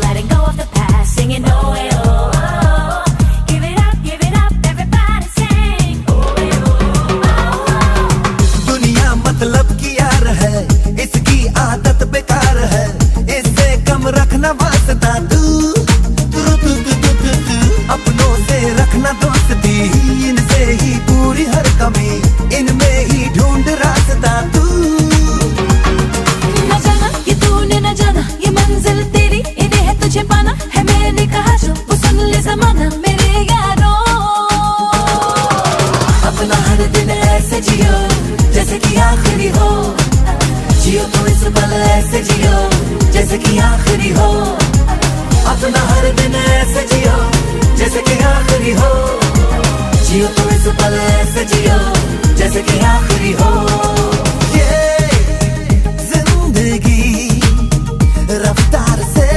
Letting go of the past, singing no way, oh, oh, oh. Give it up, ऐसे जियो जैसे कि आखिरी हो, जियो तो इस पल ऐसे जियो जैसे कि आखिरी हो, अपना हर दिन ऐसे जियो जैसे कि आखिरी हो, जियो तो इस पल ऐसे जियो जैसे कि आखिरी हो। ये जिंदगी रफ्तार से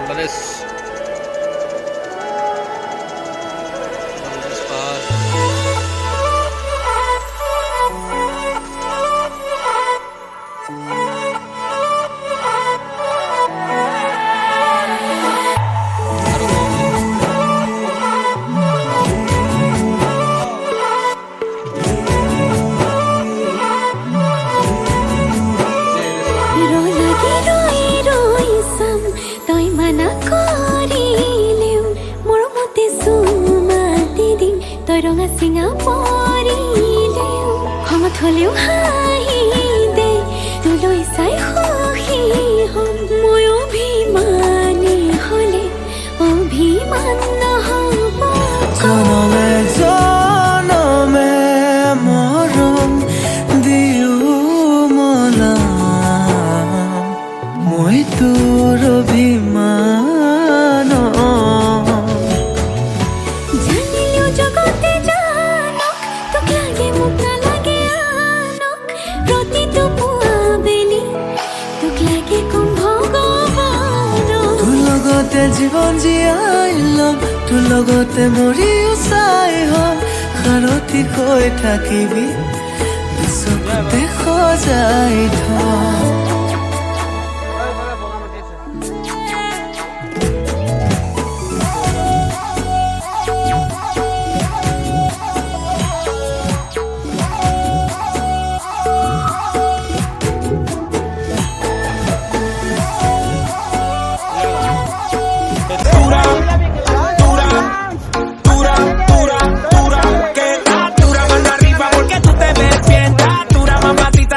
বাংলাদেশ ৰঙা চিঙা পৰিলেও খঙত হ'লেও হাঁহি দে তোলৈ চাই সুখী হ'ম মই অভিমানী হ'লে অভিমান নহ'ব জনমে জনমে মৰম দিও মনাম মই তোৰ অভিমান জীৱন জীয়াই ল'ম তোৰ লগতে মৰিও চাই হ'ম সাৰথি হৈ থাকিবি চকুতে সজাই থম।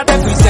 Te fuiste